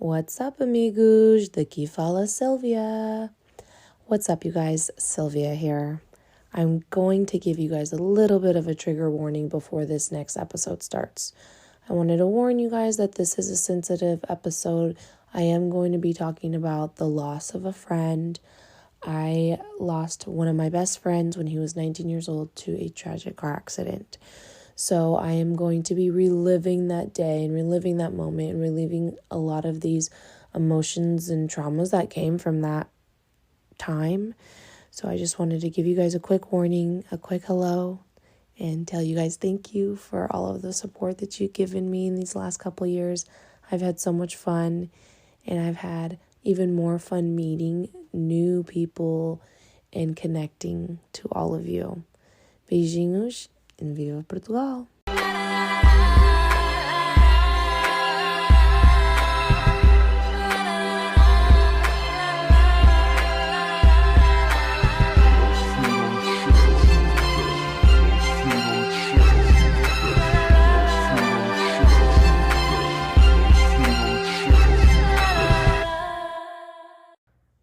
What's up, amigos? Daqui fala Silvia. What's up, you guys? Silvia here. I'm going to give you guys a little bit of a trigger warning before this next episode starts. I wanted to warn you guys that this is a sensitive episode. I am going to be talking about the loss of a friend. I lost one of my best friends when he was 19 years old to a tragic car accident. So I am going to be reliving that day and reliving that moment and reliving a lot of these emotions and traumas that came from that time. So I just wanted to give you guys a quick warning, a quick hello, and tell you guys thank you for all of the support that you've given me in these last couple of years. I've had so much fun, and I've had even more fun meeting new people and connecting to all of you. Beijinhos. And viva Portugal!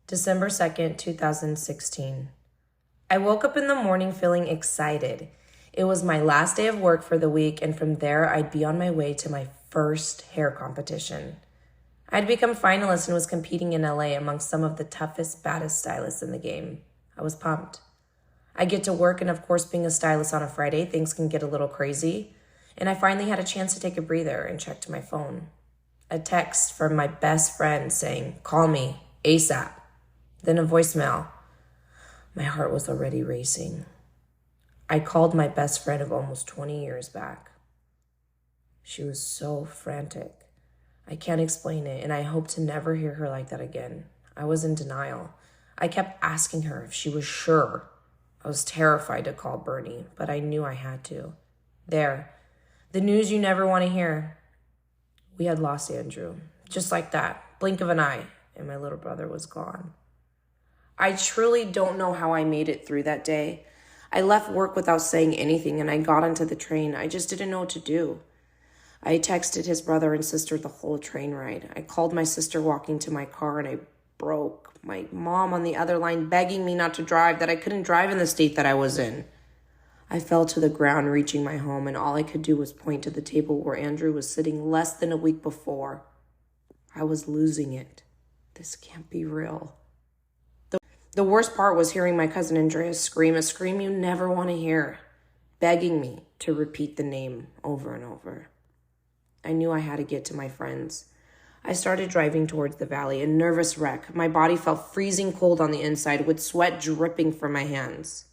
December 2nd, 2016. I woke up in the morning feeling excited. It was my last day of work for the week, and from there, I'd be on my way to my first hair competition. I'd become finalist and was competing in LA amongst some of the toughest, baddest stylists in the game. I was pumped. I get to work, and of course, being a stylist on a Friday, things can get a little crazy, and I finally had a chance to take a breather and checked my phone. A text from my best friend saying, "Call me, ASAP." Then a voicemail. My heart was already racing. I called my best friend of almost 20 years back. She was so frantic. I can't explain it, and I hope to never hear her like that again. I was in denial. I kept asking her if she was sure. I was terrified to call Bernie, but I knew I had to. There, the news you never want to hear. We had lost Andrew, just like that, blink of an eye, and my little brother was gone. I truly don't know how I made it through that day. I left work without saying anything, and I got onto the train. I just didn't know what to do. I texted his brother and sister the whole train ride. I called my sister walking to my car, and I broke. My mom on the other line begging me not to drive, that I couldn't drive in the state that I was in. I fell to the ground reaching my home, and all I could do was point to the table where Andrew was sitting less than a week before. I was losing it. This can't be real. The worst part was hearing my cousin Andrea scream, a scream you never want to hear, begging me to repeat the name over and over. I knew I had to get to my friends. I started driving towards the valley, a nervous wreck. My body felt freezing cold on the inside, with sweat dripping from my hands.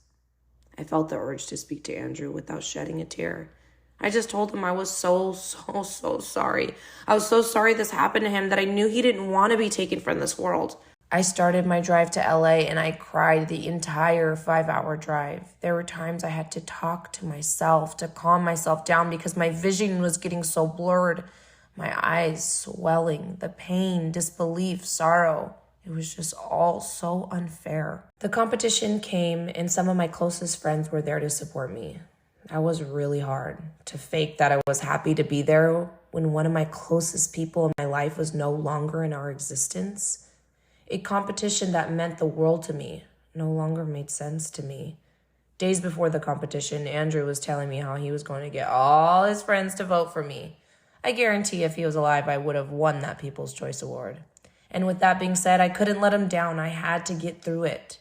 I felt the urge to speak to Andrew without shedding a tear. I just told him I was so sorry. I was so sorry this happened to him, that I knew he didn't want to be taken from this world. I started my drive to LA, and I cried the entire 5-hour drive. There were times I had to talk to myself to calm myself down because my vision was getting so blurred. My eyes swelling, the pain, disbelief, sorrow. It was just all so unfair. The competition came, and some of my closest friends were there to support me. That was really hard, to fake that I was happy to be there when one of my closest people in my life was no longer in our existence. A competition that meant the world to me no longer made sense to me. Days before the competition, Andrew was telling me how he was going to get all his friends to vote for me. I guarantee if he was alive, I would have won that People's Choice Award. And with that being said, I couldn't let him down. I had to get through it.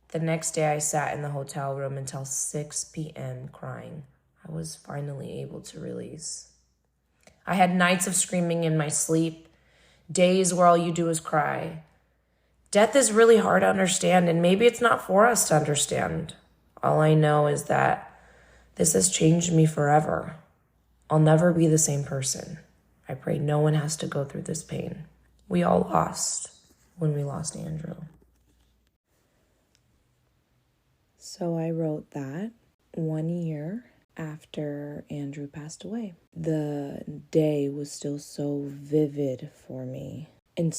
The next day, I sat in the hotel room until 6 p.m. crying. I was finally able to release. I had nights of screaming in my sleep, days where all you do is cry. Death is really hard to understand, and maybe it's not for us to understand. All I know is that this has changed me forever. I'll never be the same person. I pray no one has to go through this pain. We all lost when we lost Andrew. So I wrote that 1 year after Andrew passed away. The day was still so vivid for me. And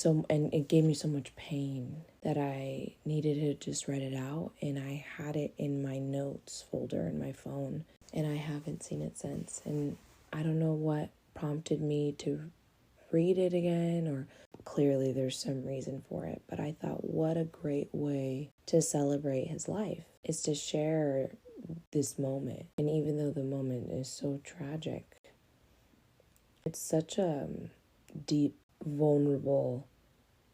it gave me so much pain that I needed to just write it out. And I had it in my notes folder in my phone. And I haven't seen it since. And I don't know what prompted me to read it again or clearly there's some reason for it, but I thought, what a great way to celebrate his life is to share this moment. And even though the moment is so tragic, it's such a deep, vulnerable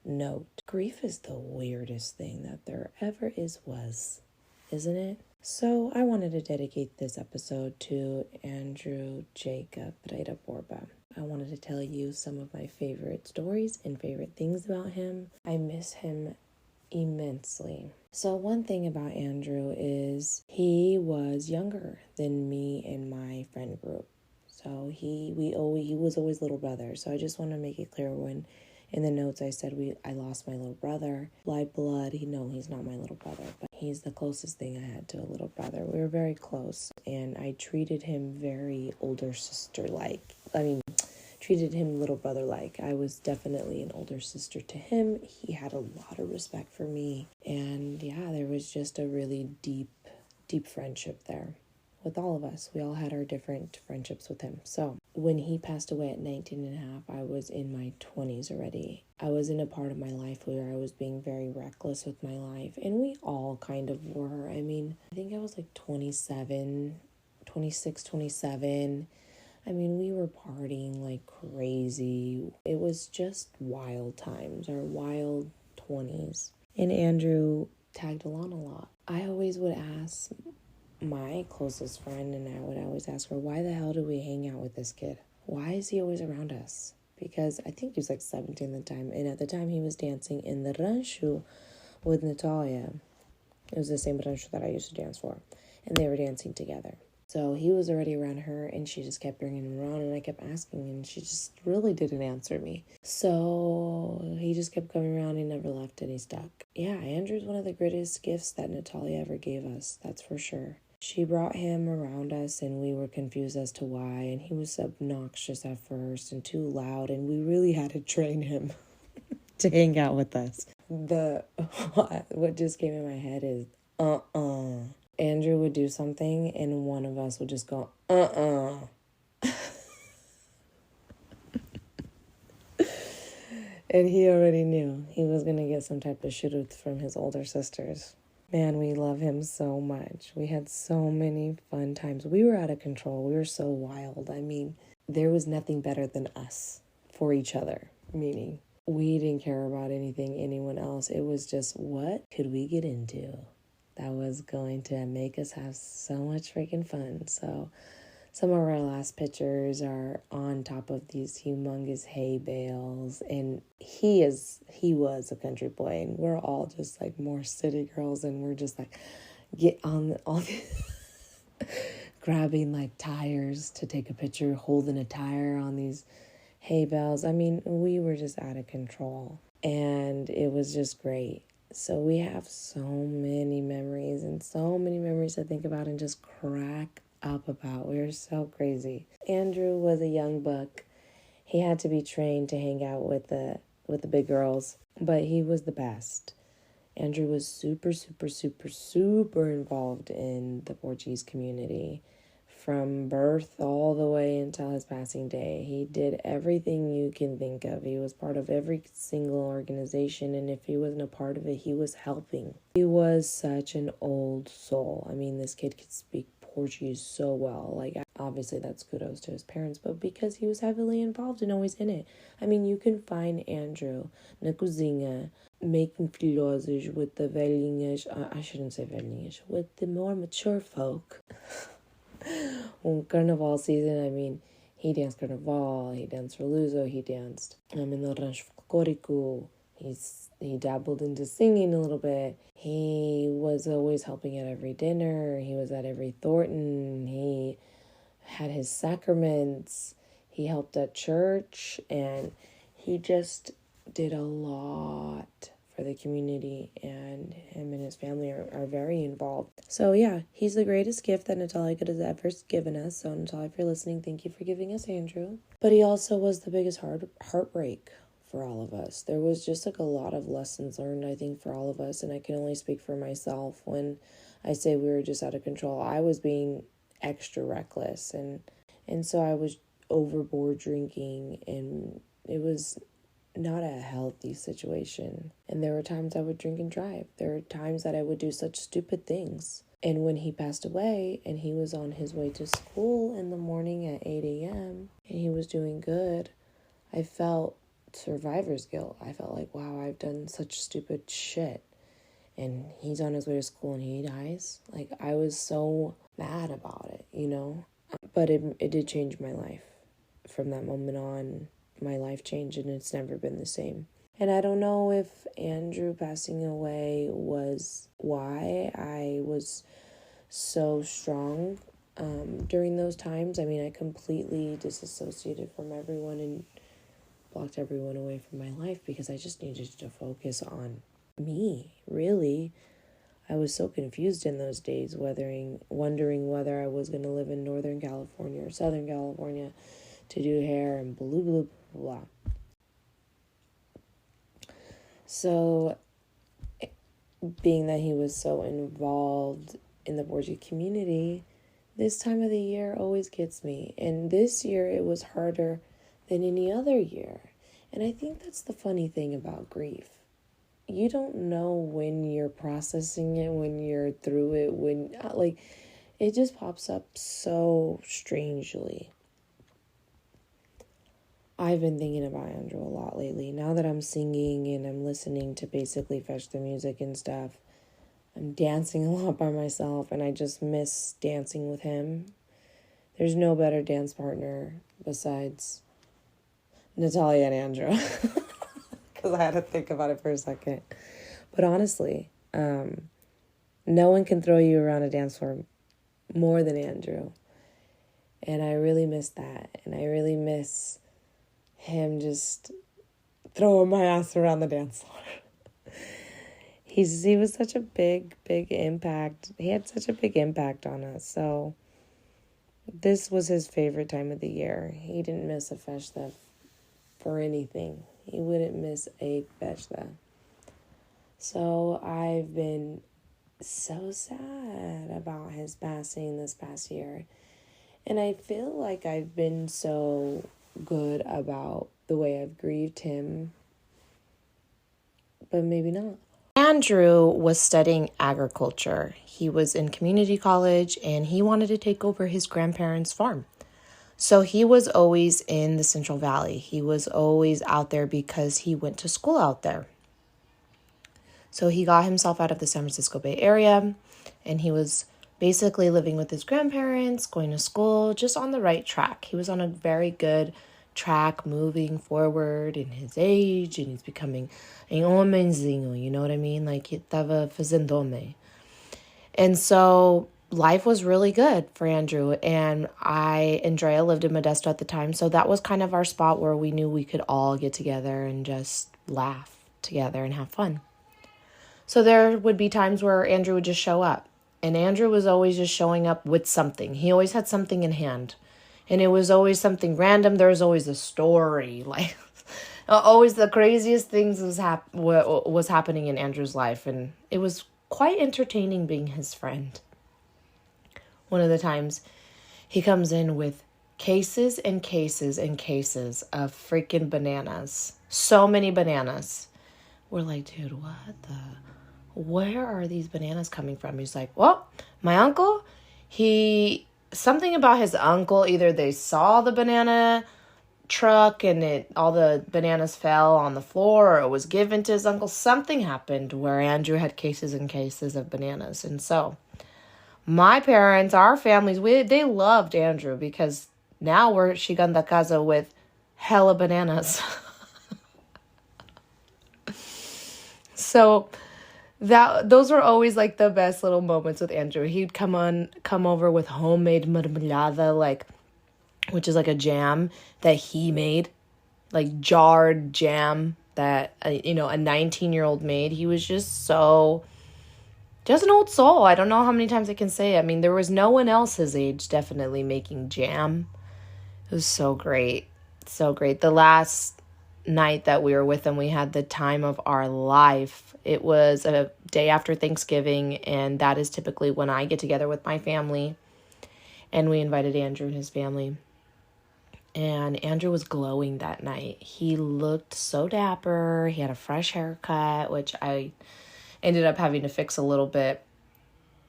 note. Grief is the weirdest thing that there ever was, isn't it? So I wanted to dedicate this episode to Andrew Jacob Borba. I wanted to tell you some of my favorite stories and favorite things about him. I miss him immensely. So one thing about Andrew is he was younger than me and my friend group. So he was always little brother. So I just want to make it clear, when in the notes I said I lost my little brother. By blood, he's not my little brother, but he's the closest thing I had to a little brother. We were very close, and I treated him very older sister-like. Treated him little brother-like. I was definitely an older sister to him. He had a lot of respect for me, and yeah, there was just a really deep friendship there. With all of us, we all had our different friendships with him. So when he passed away at 19 and a half, I was in my 20s already. I was in a part of my life where I was being very reckless with my life, and we all kind of were. I think I was like 26, 27. We were partying like crazy. It was just wild times, our wild 20s. And Andrew tagged along a lot. I always would ask my closest friend, and I would always ask her, why the hell do we hang out with this kid? Why is he always around us? Because I think he was like 17 at the time, and at the time he was dancing in the rancho with Natalia. It was the same rancho that I used to dance for, and they were dancing together. So he was already around her, and she just kept bringing him around, and I kept asking, and she just really didn't answer me. So he just kept coming around. He never left, and he stuck. Yeah, Andrew's one of the greatest gifts that Natalia ever gave us. That's for sure. She brought him around us, and we were confused as to why, and he was obnoxious at first and too loud, and we really had to train him to hang out with us. What just came in my head is, Andrew would do something, and one of us would just go, And he already knew he was going to get some type of shit from his older sisters. Man, we love him so much. We had so many fun times. We were out of control. We were so wild. There was nothing better than us for each other. Meaning, we didn't care about anyone else. It was just, what could we get into that was going to make us have so much freaking fun? So some of our last pictures are on top of these humongous hay bales, and he was a country boy, and we're all just like more city girls, and we're just like get on all these grabbing like tires to take a picture, holding a tire on these hay bales. We were just out of control, and it was just great. So we have so many memories to think about and just crack up about. We were so crazy. Andrew was a young buck. He had to be trained to hang out with the big girls, but he was the best. Andrew was super, super, super, super involved in the Portuguese community from birth all the way until his passing day. He did everything you can think of. He was part of every single organization, and if he wasn't a part of it, he was helping. He was such an old soul. This kid could speak Portuguese so well. Obviously that's kudos to his parents, but because he was heavily involved and always in it. You can find Andrew na cozinha making filhoses with the velhinhas, I shouldn't say velhinhas, with the more mature folk. On Carnival season, he danced Carnival, he danced Reluso, he danced in the Rancho Folclórico. He dabbled into singing a little bit. He was always helping at every dinner. He was at every Thornton. He had his sacraments. He helped at church, and he just did a lot for the community, and him and his family are very involved. So yeah, he's the greatest gift that Natalia could have ever given us. So Natalia, if you're listening, thank you for giving us Andrew. But he also was the biggest heartbreak for all of us. There was just a lot of lessons learned, I think, for all of us, and I can only speak for myself when I say we were just out of control. I was being extra reckless, and so I was overboard drinking, and it was not a healthy situation. And there were times I would drink and drive. There were times that I would do such stupid things. And when he passed away and he was on his way to school in the morning at 8 a.m. and he was doing good, I felt survivor's guilt. I felt like, wow, I've done such stupid shit. And he's on his way to school and he dies. Like, I was so mad about it, you know? But it did change my life. From that moment on, my life changed and it's never been the same. And I don't know if Andrew passing away was why I was so strong during those times. I mean, I completely disassociated from everyone and blocked everyone away from my life because I just needed to focus on me, really. I was so confused in those days, wondering whether I was going to live in Northern California or Southern California to do hair and blah, blah, blah. So, being that he was so involved in the Borgia community, this time of the year always gets me. And this year it was harder than any other year. And I think that's the funny thing about grief. You don't know when you're processing it, when you're through it, it just pops up so strangely. I've been thinking about Andrew a lot lately. Now that I'm singing and I'm listening to basically Fetch the Music and stuff, I'm dancing a lot by myself and I just miss dancing with him. There's no better dance partner besides Natalia and Andrew. Because I had to think about it for a second. But honestly, no one can throw you around a dance floor more than Andrew. And I really miss that. And I really miss him just throwing my ass around the dance floor. He was such a big impact. He had such a big impact on us. So this was his favorite time of the year. He didn't miss a festa for anything. He wouldn't miss a festa. So I've been so sad about his passing this past year. And I feel like I've been so good about the way I've grieved him, but maybe not. Andrew was studying agriculture. He was in community college and he wanted to take over his grandparents' farm. So he was always in the Central Valley. He was always out there because he went to school out there. So he got himself out of the San Francisco Bay Area and he was basically living with his grandparents, going to school, just on the right track. He was on a very good track, moving forward in his age, and he's becoming an homenzinho, you know what I mean? Like, he estava fazendo homem. And so life was really good for Andrew, and I and Drea lived in Modesto at the time, so that was kind of our spot where we knew we could all get together and just laugh together and have fun. So there would be times where Andrew would just show up. And Andrew was always just showing up with something. He always had something in hand. And it was always something random. There was always a story. Like, always the craziest things was happening in Andrew's life. And it was quite entertaining being his friend. One of the times, he comes in with cases and cases and cases of freaking bananas. So many bananas. We're like, dude, where are these bananas coming from? He's like, well, my uncle, something about his uncle, either they saw the banana truck and all the bananas fell on the floor, or it was given to his uncle. Something happened where Andrew had cases and cases of bananas. And so my parents, our families, they loved Andrew because now we're Shiganda Casa with hella bananas. So those were always like the best little moments with Andrew. He'd come over with homemade marmelada, which is like a jam that he made, like jarred jam that a 19-year-old made. He was just an old soul. I don't know how many times I can say it. I mean, there was no one else his age definitely making jam. It was so great. So great. The last night that we were with him, we had the time of our life. It was a day after Thanksgiving, and that is typically when I get together with my family. And we invited Andrew and his family. And Andrew was glowing that night. He looked so dapper. He had a fresh haircut, which I ended up having to fix a little bit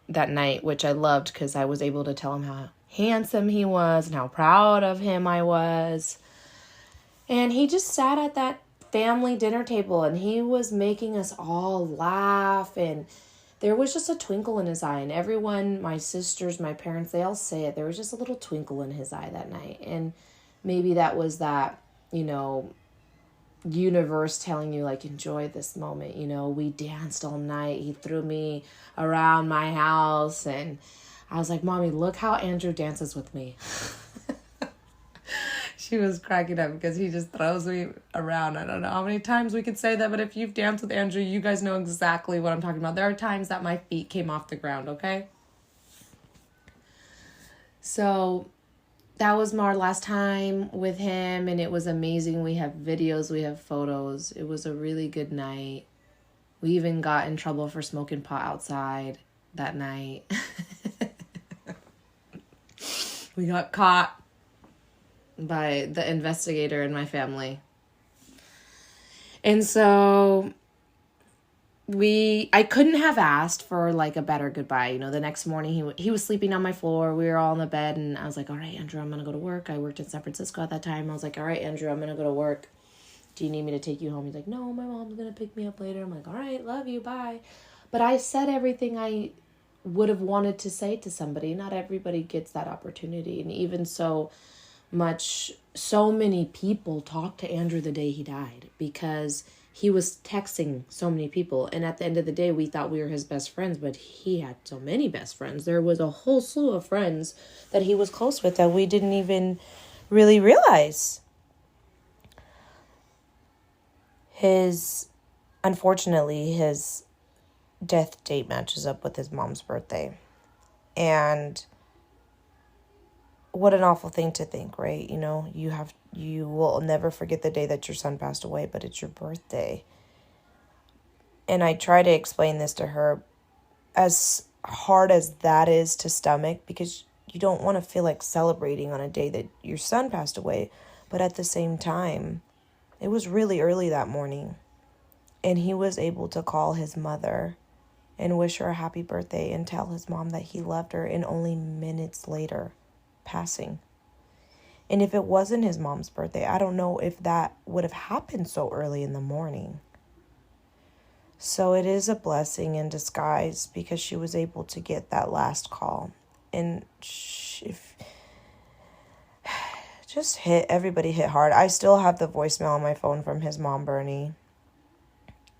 that night, which I loved because I was able to tell him how handsome he was and how proud of him I was. And he just sat at that family dinner table and he was making us all laugh, and there was just a twinkle in his eye. And everyone, my sisters, my parents, they all say it. There was just a little twinkle in his eye that night. And maybe that was that, universe telling you, like, enjoy this moment. We danced all night. He threw me around my house, and I was like, Mommy, look how Andrew dances with me. She was cracking up because he just throws me around. I don't know how many times we could say that, but if you've danced with Andrew, you guys know exactly what I'm talking about. There are times that my feet came off the ground, okay? So that was our last time with him, and it was amazing. We have videos, we have photos. It was a really good night. We even got in trouble for smoking pot outside that night. We got caught by the investigator in my family. And so I couldn't have asked for like a better goodbye. The next morning he was sleeping on my floor. We were all in the bed, and I was like, all right, Andrew, I'm going to go to work. I worked in San Francisco at that time. I was like, all right, Andrew, I'm going to go to work. Do you need me to take you home? He's like, no, my mom's going to pick me up later. I'm like, all right, love you, bye. But I said everything I would have wanted to say to somebody. Not everybody gets that opportunity. And even so many people talked to Andrew the day he died because he was texting so many people. And at the end of the day, we thought we were his best friends, but he had so many best friends. There was a whole slew of friends that he was close with that we didn't even really realize. Unfortunately, his death date matches up with his mom's birthday. And what an awful thing to think, right? You will never forget the day that your son passed away, but it's your birthday. And I try to explain this to her, as hard as that is to stomach, because you don't want to feel like celebrating on a day that your son passed away. But at the same time, it was really early that morning, and he was able to call his mother and wish her a happy birthday and tell his mom that he loved her, and only minutes later passing. And if it wasn't his mom's birthday, I don't know if that would have happened so early in the morning. So it is a blessing in disguise because she was able to get that last call. And everybody hit hard. I still have the voicemail on my phone from his mom, Bernie,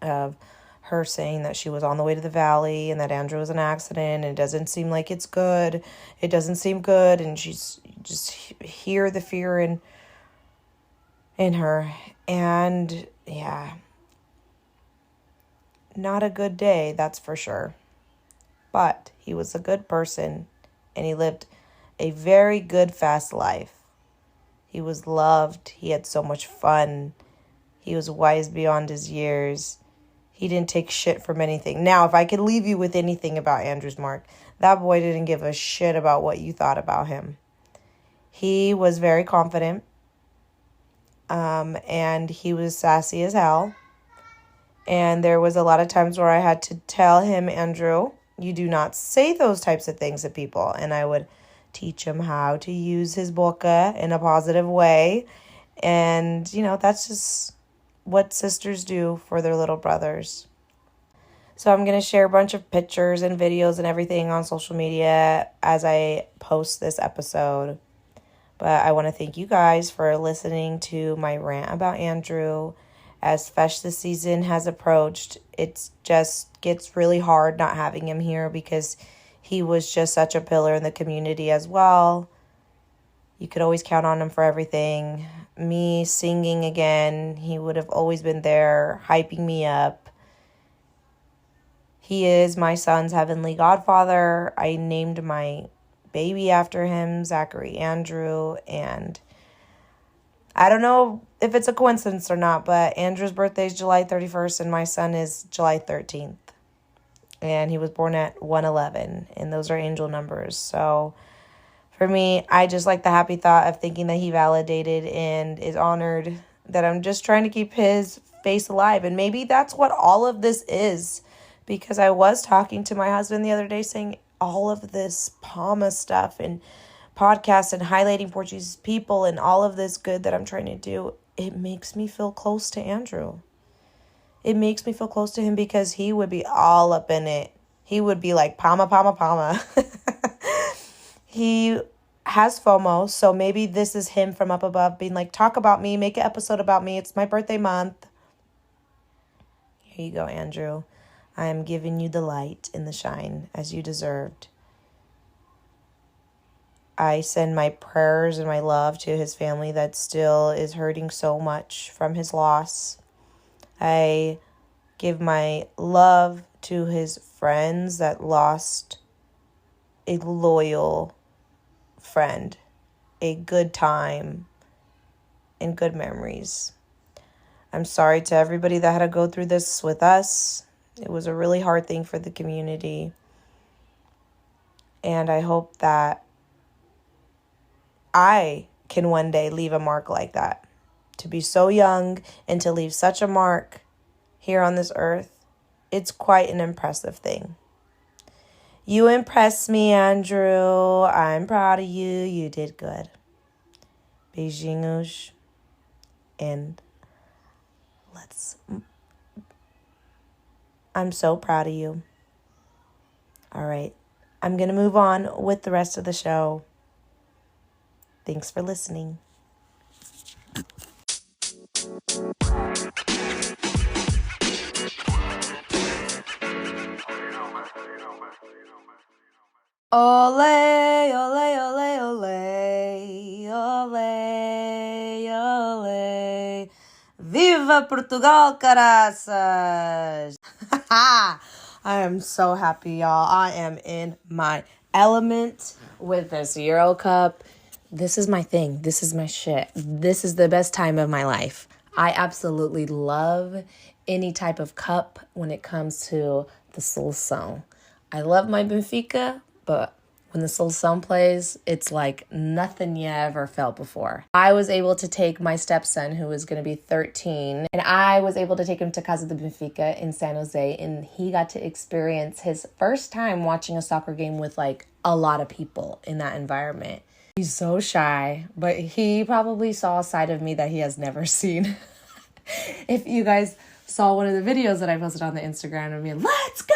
of her saying that she was on the way to the valley and that Andrew was in an accident, and it doesn't seem like it's good. It doesn't seem good. And she's just hear the fear in her. And yeah, not a good day, that's for sure. But he was a good person, and he lived a very good, fast life. He was loved. He had so much fun. He was wise beyond his years. He didn't take shit from anything. Now, if I could leave you with anything about Andrew's Mark, that boy didn't give a shit about what you thought about him. He was very confident, and he was sassy as hell. And there was a lot of times where I had to tell him, Andrew, you do not say those types of things to people. And I would teach him how to use his boca in a positive way. And, that's just what sisters do for their little brothers. So I'm going to share a bunch of pictures and videos and everything on social media as I post this episode. But I want to thank you guys for listening to my rant about Andrew. As festive season has approached, it just gets really hard not having him here because he was just such a pillar in the community as well. You could always count on him for everything. Me singing again, he would have always been there, hyping me up. He is my son's heavenly godfather. I named my baby after him, Zachary Andrew, and I don't know if it's a coincidence or not, but Andrew's birthday is July 31st and my son is July 13th. And he was born at 1:11, and those are angel numbers. So For me, I just like the happy thought of thinking that he validated and is honored, that I'm just trying to keep his face alive. And maybe that's what all of this is, because I was talking to my husband the other day saying all of this Palma stuff and podcasts and highlighting Portuguese people and all of this good that I'm trying to do, it makes me feel close to Andrew. It makes me feel close to him because he would be all up in it. He would be like, Palma, Palma, Palma. He has FOMO, so maybe this is him from up above being like, talk about me, make an episode about me. It's my birthday month. Here you go, Andrew. I am giving you the light and the shine as you deserved. I send my prayers and my love to his family that still is hurting so much from his loss. I give my love to his friends that lost a loyal friend, a good time, and good memories. I'm sorry to everybody that had to go through this with us. It was a really hard thing for the community. And I hope that I can one day leave a mark like that. To be so young and to leave such a mark here on this earth, it's quite an impressive thing. You impressed me, Andrew. I'm proud of you. You did good. Beijinhos. And I'm so proud of you. All right. I'm going to move on with the rest of the show. Thanks for listening. Ole, ole, ole, ole, ole, ole. Viva Portugal, caraças! I am so happy, y'all. I am in my element with this Euro Cup. This is my thing. This is my shit. This is the best time of my life. I absolutely love any type of cup when it comes to the seleção. I love my Benfica, but when the seleção plays, it's like nothing you ever felt before. I was able to take my stepson, who is going to be 13, and I was able to take him to Casa de Benfica in San Jose, and he got to experience his first time watching a soccer game with like a lot of people in that environment. He's so shy, but he probably saw a side of me that he has never seen. If you guys saw one of the videos that I posted on the Instagram of me, let's go!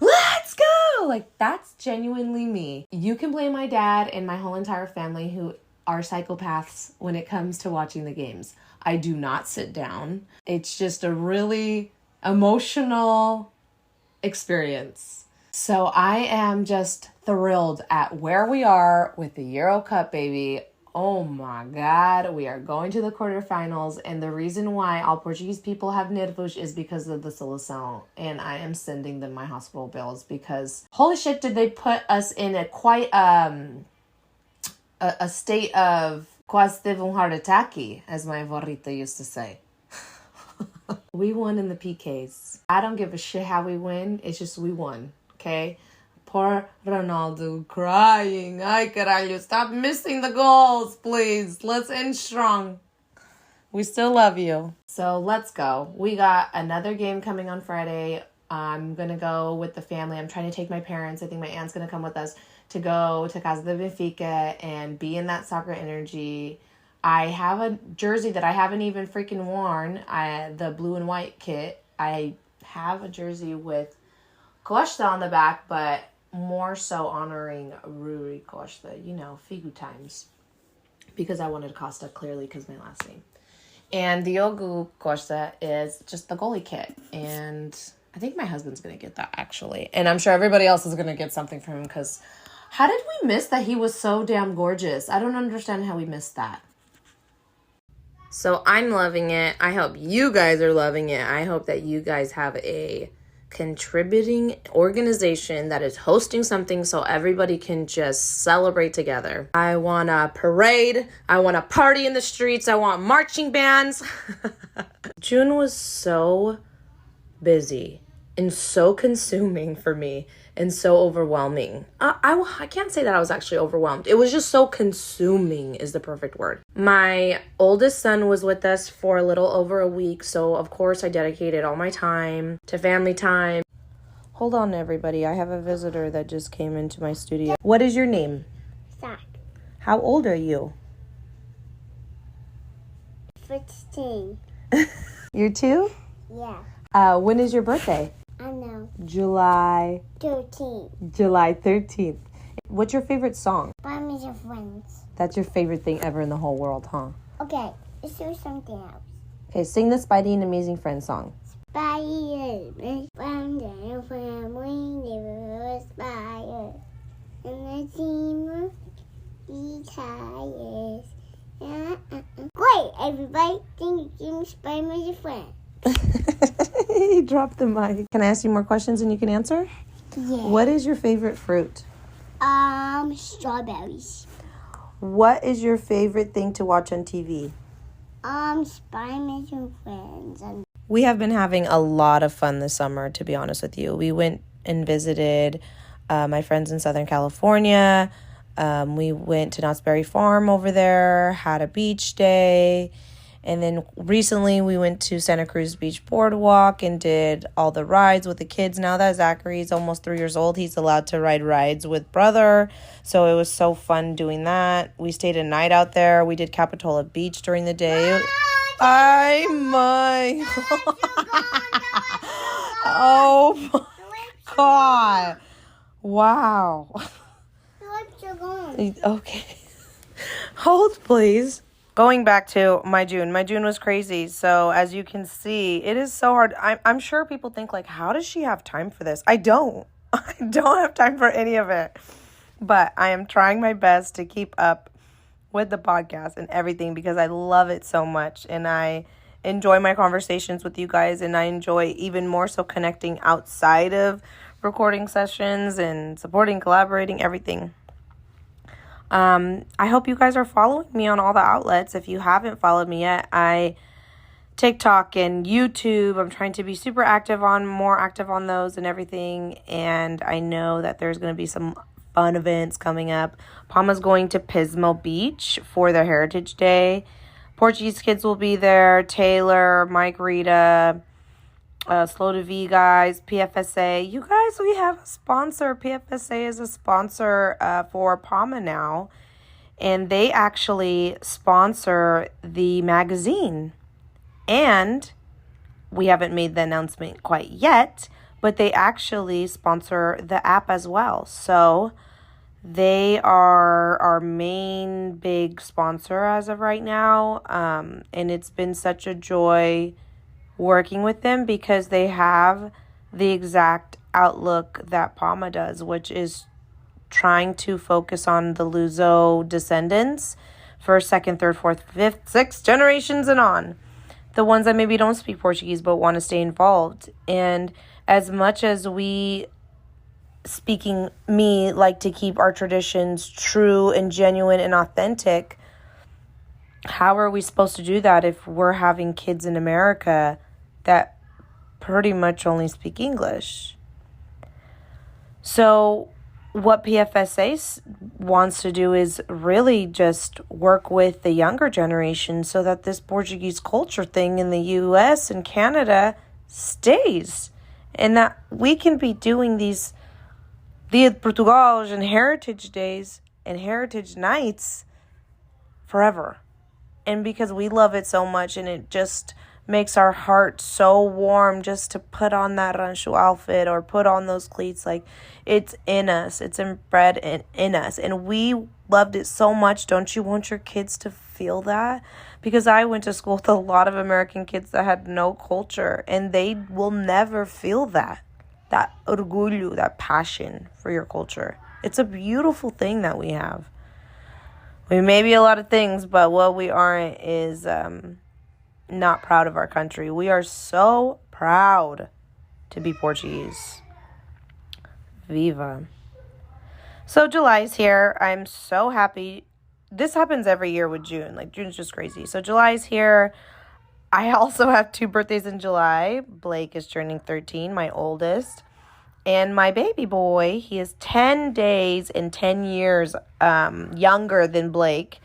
Let's go! Like, that's genuinely me. You can blame my dad and my whole entire family who are psychopaths when it comes to watching the games. I do not sit down. It's just a really emotional experience. So I am just thrilled at where we are with the Euro Cup, baby. Oh my God, we are going to the quarterfinals, and the reason why all Portuguese people have nervos is because of the seleção, and I am sending them my hospital bills because holy shit, did they put us in a quite a state of quase teve heart attack, as my abuelita used to say. We won in the PKs. I don't give a shit how we win, it's just we won, okay? Poor Ronaldo crying. Ay, caralho, stop missing the goals, please. Let's end strong. We still love you. So let's go. We got another game coming on Friday. I'm going to go with the family. I'm trying to take my parents. I think my aunt's going to come with us to go to Casa de Benfica and be in that soccer energy. I have a jersey that I haven't even freaking worn. The blue and white kit. I have a jersey with Costa on the back, but more so honoring Rui Costa, Figu times, because I wanted Costa clearly because my last name. And Diogo Costa is just the goalie kit, and I think my husband's going to get that actually, and I'm sure everybody else is going to get something from him because how did we miss that he was so damn gorgeous? I don't understand how we missed that. So I'm loving it. I hope you guys are loving it. I hope that you guys have a contributing organization that is hosting something so everybody can just celebrate together. I want a parade. I want a party in the streets. I want marching bands. June was so busy. and so consuming for me and so overwhelming. I can't say that I was actually overwhelmed. It was just so consuming is the perfect word. My oldest son was with us for a little over a week, so of course I dedicated all my time to family time. Hold on, everybody. I have a visitor that just came into my studio. What is your name? Zach. How old are you? 15. You're 2? Yeah. When is your birthday? I know. July 13. 13th. What's your favorite song? Buy me your friends. That's your favorite thing ever in the whole world, huh? Okay, let's do something else. Okay, sing the Spidey and Amazing Friends song. Spidey, found a family, never spider. And the team of tires. Great, everybody. Thank you, Spider-Man, your friend. He dropped the mic. Can I ask you more questions and you can answer? Yeah. What is your favorite fruit? Strawberries. What is your favorite thing to watch on TV? Spider-Man, your friends. We have been having a lot of fun this summer, to be honest with you. We went and visited my friends in Southern California. We went to Knott's Berry Farm over there, had a beach day. And then recently we went to Santa Cruz Beach Boardwalk and did all the rides with the kids. Now that Zachary's almost 3 years old, he's allowed to ride rides with brother. So it was so fun doing that. We stayed a night out there. We did Capitola Beach during the day. Oh my God. Wow. Okay. Hold, please. Going back to my June. My June was crazy. So as you can see, it is so hard. I'm sure people think like, how does she have time for this? I don't. I don't have time for any of it. But I am trying my best to keep up with the podcast and everything because I love it so much. And I enjoy my conversations with you guys. And I enjoy even more so connecting outside of recording sessions and supporting, collaborating, everything. I hope you guys are following me on all the outlets. If you haven't followed me yet, TikTok and YouTube, I'm trying to be more active on those and everything. And I know that there's going to be some fun events coming up. Palma's going to Pismo Beach for their Heritage Day. Portuguese kids will be there. Taylor, Mike, Rita, Slow to V guys, PFSA. You guys, we have a sponsor. PFSA is a sponsor for Palma now. And they actually sponsor the magazine. And we haven't made the announcement quite yet, but they actually sponsor the app as well. So they are our main big sponsor as of right now. And it's been such a joy working with them because they have the exact outlook that Palma does, which is trying to focus on the Luso descendants, first, second, third, fourth, fifth, sixth generations and on. The ones that maybe don't speak Portuguese but want to stay involved. And as much as me like to keep our traditions true and genuine and authentic, how are we supposed to do that if we're having kids in America that pretty much only speak English? So what PFSA wants to do is really just work with the younger generation so that this Portuguese culture thing in the US and Canada stays. And that we can be doing these Dia de Portugal and Heritage Days and Heritage Nights forever. And because we love it so much and it just makes our heart so warm just to put on that rancho outfit or put on those cleats. Like, it's in us. It's inbred in us. And we loved it so much. Don't you want your kids to feel that? Because I went to school with a lot of American kids that had no culture. And they will never feel that orgullo, that passion for your culture. It's a beautiful thing that we have. We may be a lot of things, but what we aren't is not proud of our country. We are so proud to be Portuguese. Viva. So July's here. I'm so happy. This happens every year with June. Like, June's just crazy. So July's here. I also have 2 birthdays in July. Blake is turning 13, my oldest. And my baby boy, he is 10 days and 10 years younger than Blake.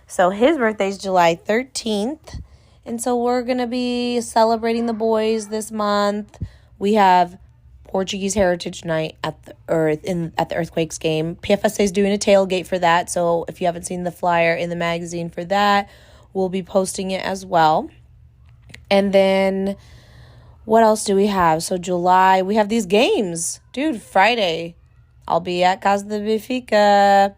So his birthday is July 13th. And so we're going to be celebrating the boys this month. We have Portuguese Heritage Night at the Earthquakes game. PFSA is doing a tailgate for that. So if you haven't seen the flyer in the magazine for that, we'll be posting it as well. And then what else do we have? So July, we have these games. Dude, Friday, I'll be at Casa de Benfica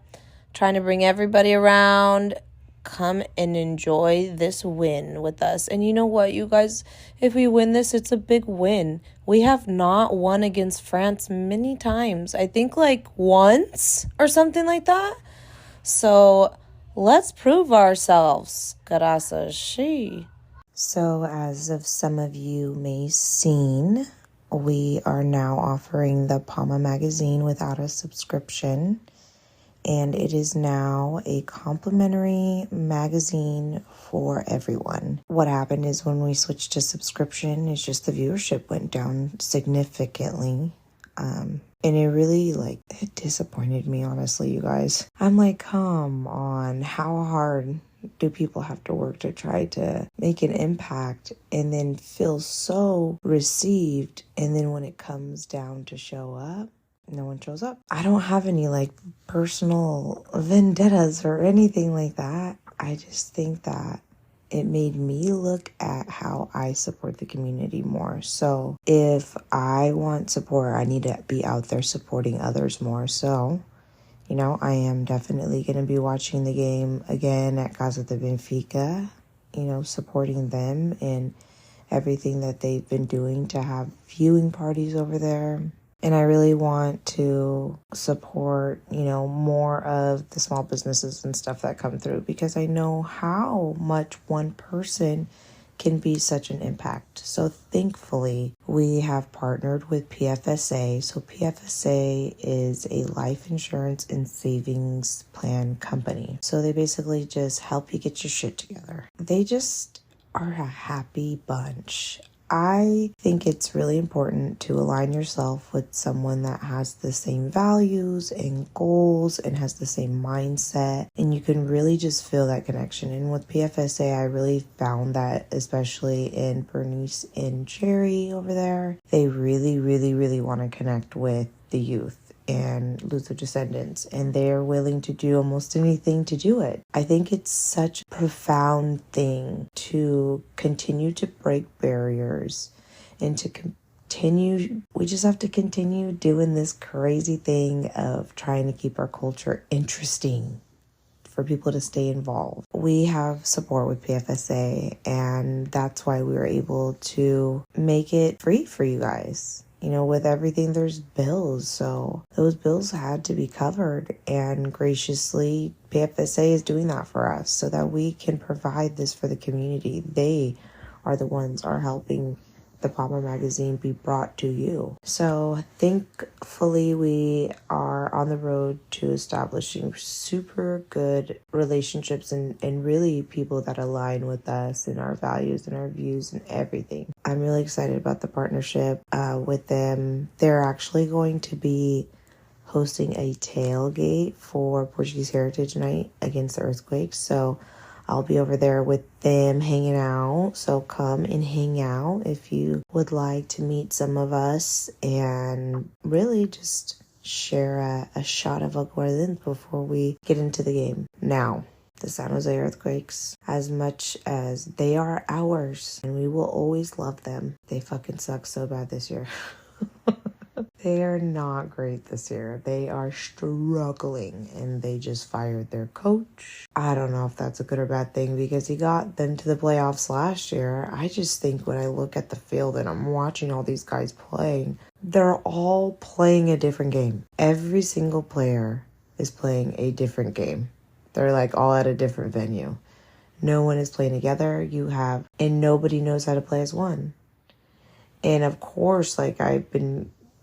trying to bring everybody around. Come and enjoy this win with us. And you know what, you guys? If we win this, it's a big win. We have not won against France many times. I think like once or something like that. So let's prove ourselves. Graças she. So as of some of you may seen, we are now offering the Palma magazine without a subscription. And it is now a complimentary magazine for everyone. What happened is when we switched to subscription, it's just the viewership went down significantly. And it really, it disappointed me, honestly, you guys. I'm like, come on, how hard do people have to work to try to make an impact and then feel so received? And then when it comes down to show up, no one shows up. I don't have any personal vendettas or anything like that. I just think that it made me look at how I support the community more. So if I want support, I need to be out there supporting others more. So, I am definitely going to be watching the game again at Casa de Benfica, supporting them and everything that they've been doing to have viewing parties over there. And I really want to support, more of the small businesses and stuff that come through, because I know how much one person can be such an impact. So thankfully, we have partnered with PFSA. So PFSA is a life insurance and savings plan company. So they basically just help you get your shit together. They just are a happy bunch. I think it's really important to align yourself with someone that has the same values and goals and has the same mindset, and you can really just feel that connection. And with PFSA, I really found that, especially in Bernice and Jerry over there, they really, really, really want to connect with the youth and Luther descendants, and they're willing to do almost anything to do it. I think it's such a profound thing to continue to break barriers and to continue. We just have to continue doing this crazy thing of trying to keep our culture interesting for people to stay involved. We have support with PFSA, and that's why we were able to make it free for you guys. With everything, there's bills. So those bills had to be covered. And graciously, PFSA is doing that for us so that we can provide this for the community. They are the ones are helping the Palma magazine be brought to you. So thankfully, we are on the road to establishing super good relationships and really people that align with us and our values and our views and everything. I'm really excited about the partnership with them. They're actually going to be hosting a tailgate for Portuguese Heritage Night against the Earthquakes. So I'll be over there with them hanging out. So come and hang out if you would like to meet some of us and really just share a shot of aguardiente before we get into the game. Now, the San Jose Earthquakes, as much as they are ours and we will always love them, they fucking suck so bad this year. They are not great this year. They are struggling, and they just fired their coach. I don't know if that's a good or bad thing because he got them to the playoffs last year. I just think when I look at the field and I'm watching all these guys playing, they're all playing a different game. Every single player is playing a different game. They're all at a different venue. No one is playing together. And nobody knows how to play as one. And of course,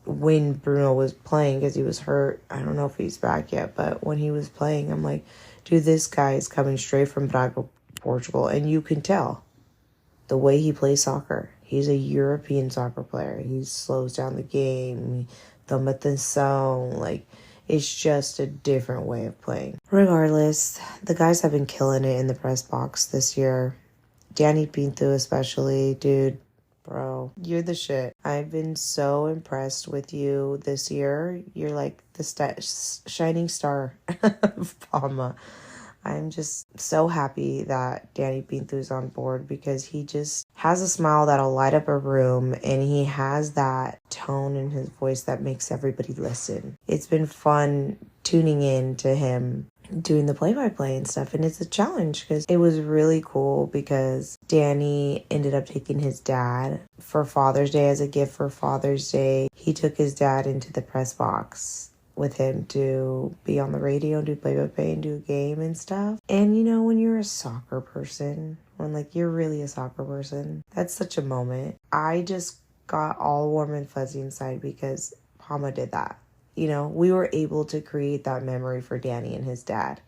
when Bruno was playing, because he was hurt, I don't know if he's back yet, but when he was playing, I'm like, dude, this guy is coming straight from Braga, Portugal, and you can tell. the way he plays soccer. He's a European soccer player. He slows down the game, the atenção, like, it's just a different way of playing. Regardless, the guys have been killing it in the press box this year. Danny Pinto especially, dude, bro, you're the shit. I've been so impressed with you this year. You're like the shining star of Palma. I'm just so happy that Danny Pinto's on board because he just has a smile that'll light up a room, and he has that tone in his voice that makes everybody listen. It's been fun tuning in to him doing the play-by-play and stuff, and it's a challenge because it was really cool because Danny ended up taking his dad for Father's Day as a gift for Father's Day. He took his dad into the press box with him to be on the radio and do play-by-play and do a game and stuff. And you know, when you're a soccer person, when like you're really a soccer person, that's such a moment. I just got all warm and fuzzy inside because Palma did that. You know, we were able to create that memory for Danny and his dad.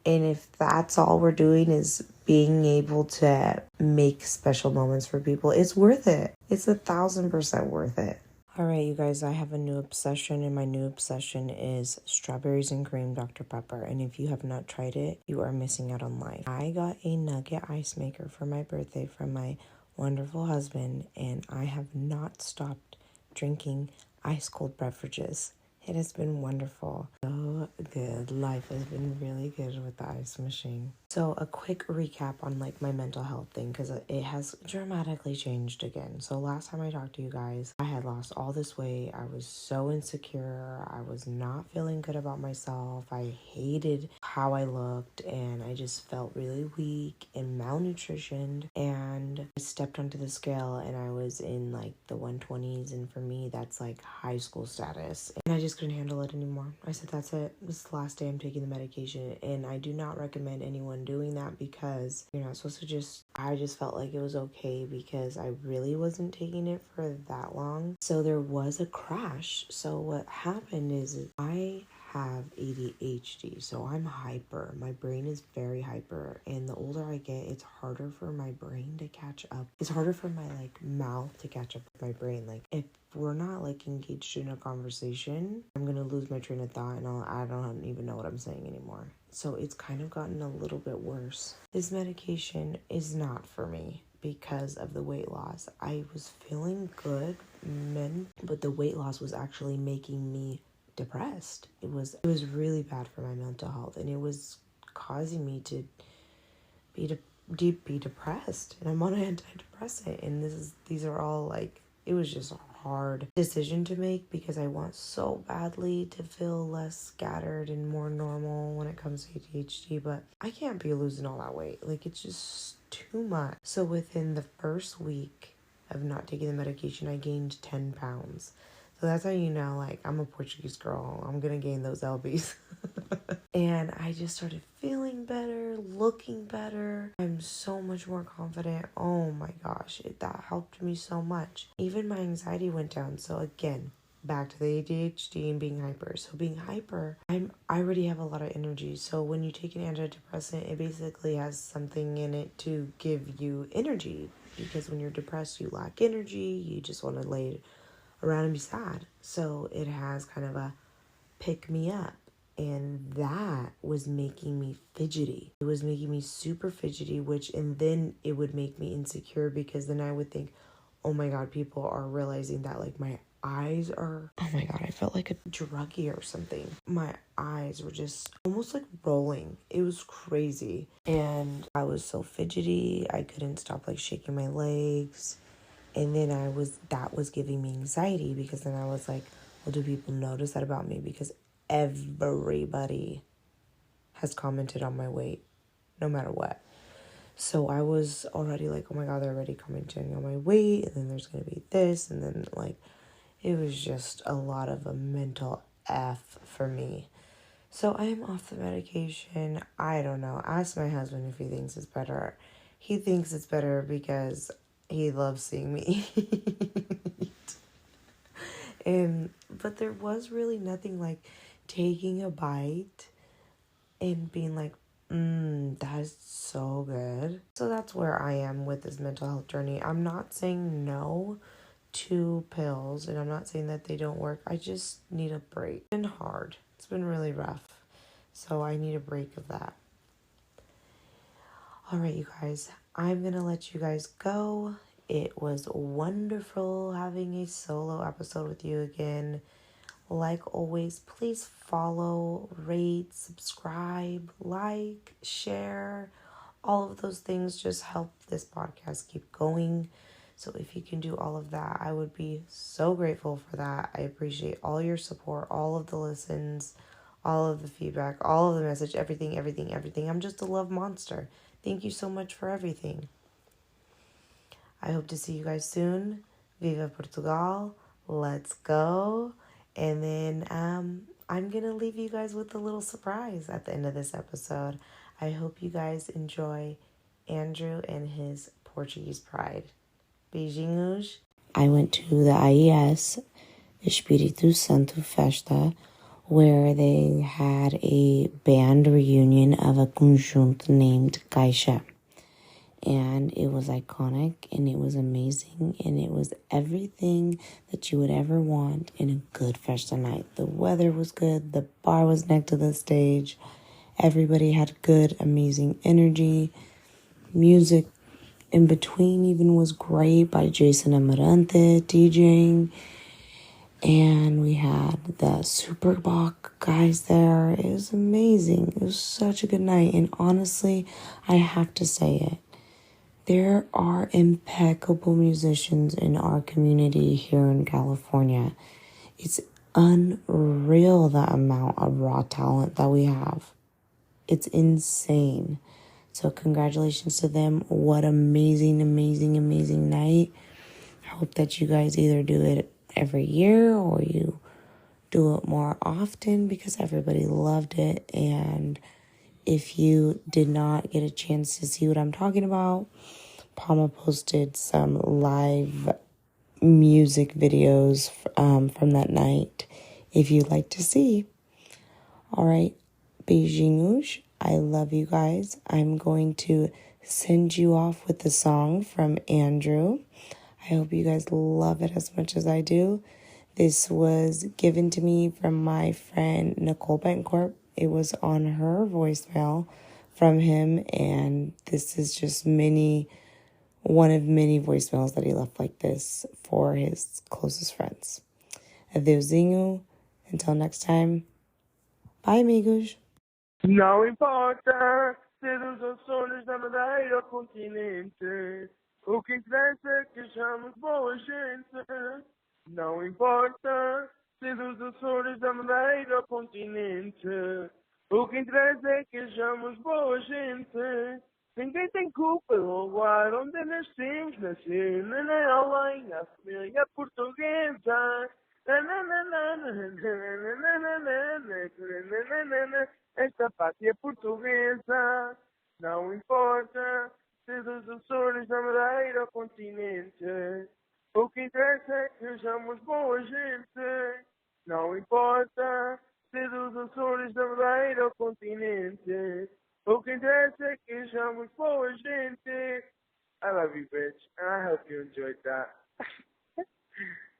And if that's all we're doing is being able to make special moments for people, it's worth it. It's 1,000% worth it. All right, you guys, I have a new obsession, and my new obsession is strawberries and cream Dr. Pepper. And if you have not tried it, you are missing out on life. I got a nugget ice maker for my birthday from my wonderful husband, and I have not stopped drinking ice cold beverages. It has been wonderful. So good. Life has been really good with the ice machine. So a quick recap on like my mental health thing, because it has dramatically changed again. So last time I talked to you guys, I had lost all this weight. I was so insecure. I was not feeling good about myself. I hated how I looked, and I just felt really weak and malnutritioned. And I stepped onto the scale and I was in like the 120s, and for me that's like high school status. And I just couldn't handle it anymore. I said, that's it. This is the last day I'm taking the medication, and I do not recommend anyone doing that because you're not supposed to I just felt like it was okay because I really wasn't taking it for that long. So there was a crash. So what happened is I have ADHD, so I'm hyper. My brain is very hyper, and the older I get, it's harder for my brain to catch up. It's harder for my like mouth to catch up with my brain. Like if we're not like engaged in a conversation, I'm gonna lose my train of thought, and I don't even know what I'm saying anymore. So it's kind of gotten a little bit worse. This medication is not for me because of the weight loss. I was feeling good, but the weight loss was actually making me depressed. It was really bad for my mental health, and it was causing me to be depressed. And I'm on an antidepressant, and these are all like, it was just a hard decision to make because I want so badly to feel less scattered and more normal when it comes to ADHD, but I can't be losing all that weight. Like, it's just too much. So within the first week of not taking the medication, I gained 10 pounds. So that's how you know, like, I'm a Portuguese girl. I'm going to gain those lbs. And I just started feeling better, looking better. I'm so much more confident. Oh my gosh, that helped me so much. Even my anxiety went down. So again, back to the ADHD and being hyper. So being hyper, I already have a lot of energy. So when you take an antidepressant, it basically has something in it to give you energy. Because when you're depressed, you lack energy. You just want to lay around and be sad. So it has kind of a pick me up. And that was making me fidgety. It was making me super fidgety, and then it would make me insecure because then I would think, oh my God, people are realizing that like my eyes are, oh my God, I felt like a druggie or something. My eyes were just almost like rolling. It was crazy. And I was so fidgety. I couldn't stop like shaking my legs. And then that was giving me anxiety because then I was like, well, do people notice that about me? Because everybody has commented on my weight, no matter what. So I was already like, oh my God, they're already commenting on my weight, and then there's going to be this, and then like, it was just a lot of a mental F for me. So I am off the medication. I don't know. Ask my husband if he thinks it's better. He thinks it's better because he loves seeing me eat. But there was really nothing like taking a bite and being like, That is so good. So that's where I am with this mental health journey. I'm not saying no to pills, and I'm not saying that they don't work. I just need a break. It's been hard. It's been really rough. So I need a break of that. All right, you guys. I'm going to let you guys go. It was wonderful having a solo episode with you again. Like always, please follow, rate, subscribe, like, share. All of those things just help this podcast keep going. So if you can do all of that, I would be so grateful for that. I appreciate all your support, all of the listens, all of the feedback, all of the message, everything, everything, everything. I'm just a love monster. Thank you so much for everything. I hope to see you guys soon. Viva Portugal. Let's go. And then I'm going to leave you guys with a little surprise at the end of this episode. I hope you guys enjoy Andrew and his Portuguese pride. Beijinhos. I went to the IES, Espírito Santo Festa, where they had a band reunion of a conjunto named Caixa. And it was iconic, and it was amazing, and it was everything that you would ever want in a good festa night. The weather was good, the bar was next to the stage, everybody had good, amazing energy. Music in between even was great by Jason Amarante DJing. And we had the Super Bach guys there. It was amazing. It was such a good night. And honestly, I have to say it. There are impeccable musicians in our community here in California. It's unreal the amount of raw talent that we have. It's insane. So congratulations to them. What amazing, amazing, amazing night. I hope that you guys either do it every year or you do it more often because everybody loved it. And if you did not get a chance to see what I'm talking about, Palma posted some live music videos from that night if you'd like to see. All right, beijinhos. I love you guys. I'm going to send you off with the song from Andrew. I hope you guys love it as much as I do. This was given to me from my friend Nicole Bencorp. It was on her voicemail from him, and this is just one of many voicemails that he left like this for his closest friends. Adeusinho. Until next time. Bye, amigos. Não importa ser os Açores da Madeira ou continente, o que interessa é que sejamos boa gente. Não importa ser dos Açores da Madeira ou continente, o que interessa é que sejamos boa gente. Ninguém tem culpa do lugar onde nascemos, nascer nem além, a família portuguesa. Esta pátria portuguesa, não importa se dos Açores da Madeira ou continente, o que interessa é que sejamos boa gente. Não importa se dos Açores da Madeira ou continente, o que interessa é que sejamos boa gente. I love you, bitch, and I hope you enjoyed that.